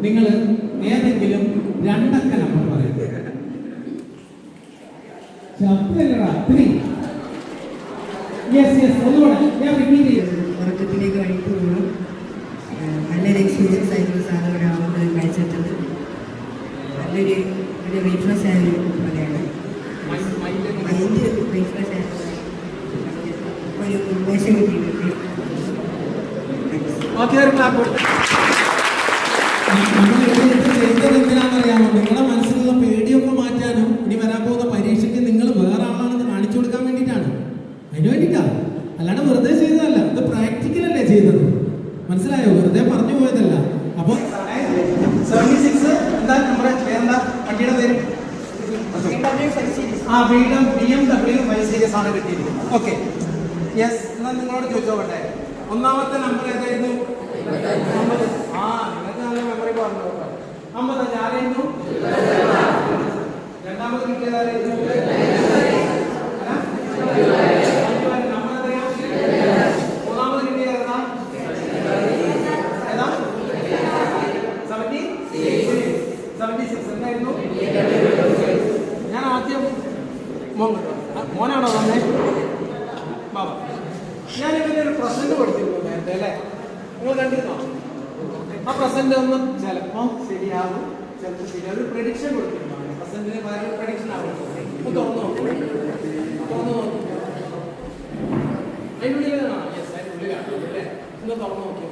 നിങ്ങൾ ഏതെങ്കിലും രണ്ടക്ക നമ്പർ പറയും. ഉറക്കത്തിലേക്ക് വഴിക്ക് പോകണം. നല്ലൊരു എക്സ്പീരിയൻസ് ആയിരുന്നു സാറ് ഇവിടെ ആവുന്നത് കഴിച്ചിട്ടുണ്ട്. നല്ലൊരു റീഫ്രഷ് ആയൊരു പോലെയാണ്. മൈൻഡ് റീഫ്രഷ് ആയ ഒരു ഉന്മേഷം കിട്ടിയിട്ടുണ്ട്. ചെയ്തത് എന്തിനാണെന്നറിയാമോ? നിങ്ങളുടെ മനസ്സിലുള്ള പേടിയൊക്കെ മാറ്റാനും ഇനി വരാൻ പോകുന്ന പരീക്ഷയ്ക്ക് നിങ്ങൾ വേറെ ആളാണെന്ന് കാണിച്ചു കൊടുക്കാൻ വേണ്ടിയിട്ടാണ്. അതിന് വേണ്ടിയിട്ടാണ്, അല്ലാണ്ട് വെറുതെ ചെയ്തതല്ല. ഇത് പ്രാക്ടിക്കലല്ലേ ചെയ്തത്, മനസ്സിലായോ? വെറുതെ പറഞ്ഞു പോയതല്ല. അപ്പോൾ 76 എന്താ നമ്മുടെ പേരെന്താ? വണ്ടിയുടെ പേര് BMW 5 സീരീസ് ആണ് കിട്ടിയിരിക്കുന്നത്. Okay, yes. എന്നാൽ നിങ്ങളോട് ചോദിച്ചോട്ടെ, ഒന്നാമത്തെ നമ്പർ ഏതായിരുന്നു? 50. ആ, നിങ്ങൾക്ക് നല്ല മെമ്മറി പറഞ്ഞു. 50 ആരായിരുന്നു? രണ്ടാമത് കിട്ടിയതാരായിരുന്നു? മൂന്നാമത് കിട്ടിയത് ഏതാ? 76 എന്തായിരുന്നു? ഞാൻ ആദ്യം മോനാണോ തന്നെ ബാബ? ഞാൻ ഇതിൻ്റെ ഒരു പ്രസന്റ് കൊടുത്തിരുന്നു നേരത്തെ അല്ലേ? നിങ്ങൾ കണ്ടിരുന്നോ? ആ പ്രസന്റ് ഒന്ന് ചിലപ്പോൾ ശരിയാവും, ചിലപ്പോൾ ശരിയാവും. ഒരു പ്രഡിക്ഷൻ കൊടുത്തിരുന്നു. പ്രസന്റിന് വേറെ പ്രഡിക്ഷൻ ആവും. ഒന്ന് തുറന്നു നോക്കൂ, തുറന്നു നോക്കൂ. അതിനുള്ളിലാണ്. യെസ്, അതിനുള്ളിലാണ് അല്ലേ? ഒന്ന് തുറന്നു നോക്കിയോ.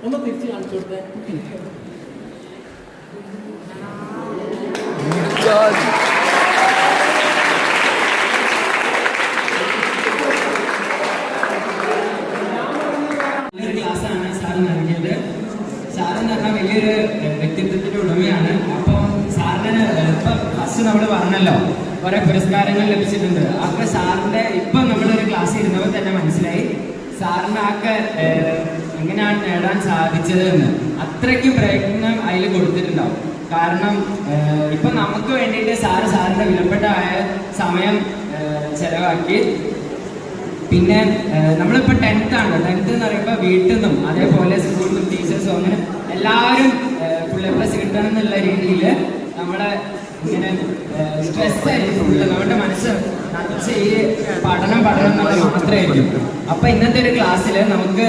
ഒന്ന് തിരിച്ച് കാണിച്ചു കൊടുത്തേ. ക്ലാസ്സാണ് സാറ് നൽകിയത്. സാറെന്ന് പറഞ്ഞാൽ വലിയൊരു വ്യക്തിത്വത്തിന്റെ ഉടമയാണ്. അപ്പം സാറിന് ഇപ്പം ഫസ്റ്റ് നമ്മൾ പറഞ്ഞല്ലോ കുറെ പുരസ്കാരങ്ങൾ ലഭിച്ചിട്ടുണ്ട്. അപ്പൊ സാറിന്റെ ഇപ്പം നമ്മളൊരു ക്ലാസ് ഇരുന്നപ്പോൾ തന്നെ മനസ്സിലായി സാറിന് ആക്കെ എങ്ങനെയാണ് നേടാൻ സാധിച്ചത് എന്ന്. അത്രയ്ക്ക് പ്രയത്നം അതിൽ കൊടുത്തിട്ടുണ്ടാവും. കാരണം ഇപ്പൊ നമുക്ക് വേണ്ടിയിട്ട് സാറിന്റെ വിലപ്പെട്ട സമയം ചെലവാക്കി. പിന്നെ നമ്മളിപ്പോൾ 10th ആണ്. 10th എന്ന് പറയുമ്പോൾ വീട്ടിൽ നിന്നും അതേപോലെ സ്കൂളിൽ നിന്നും ടീച്ചേഴ്സും അങ്ങനെ എല്ലാവരും ഫുൾ+ കിട്ടണം എന്നുള്ള രീതിയിൽ നമ്മളെ ഇങ്ങനെ സ്ട്രെസ് ആയിരിക്കും ഫുള്ള്. നമ്മുടെ മനസ്സ് നിറച്ച് ഈ പഠനം എന്നുള്ളത് മാത്രമായിരിക്കും. അപ്പൊ ഇന്നത്തെ ഒരു ക്ലാസ്സിൽ നമുക്ക്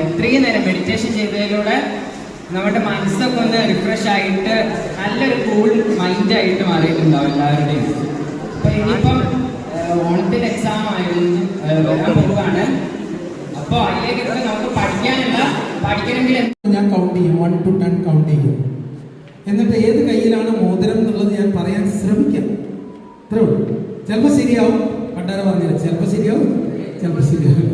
ഇത്രയും നേരം മെഡിറ്റേഷൻ ചെയ്തതിലൂടെ നമ്മുടെ മനസ്സൊക്കെ ഒന്ന് റിഫ്രഷ് ആയിട്ട് നല്ലൊരു കൂൾ മൈൻഡായിട്ട് മാറിയിട്ടുണ്ടാവും എല്ലാവരുടെയും. അപ്പൊ ഇനിയിപ്പം ഓണത്തിന് എക്സാം വരാൻ പോവുകയാണ്. അപ്പോൾ അതിലേക്കൊക്കെ നമുക്ക് പഠിക്കണമെങ്കിൽ ഞാൻ കൗണ്ട് ചെയ്യും, 1 to 10 കൗണ്ട് ചെയ്യും. എന്നിട്ട് ഏത് കയ്യിലാണ് മോതിരം എന്നുള്ളത് ഞാൻ പറയാൻ ശ്രമിക്കാം. ഇത്രേ ഉള്ളൂ. ചിലപ്പോൾ ശരിയാവും, പണ്ടാര പറഞ്ഞില്ല. ചിലപ്പോൾ ശരിയാവും, ചിലപ്പോൾ ശരിയാവും.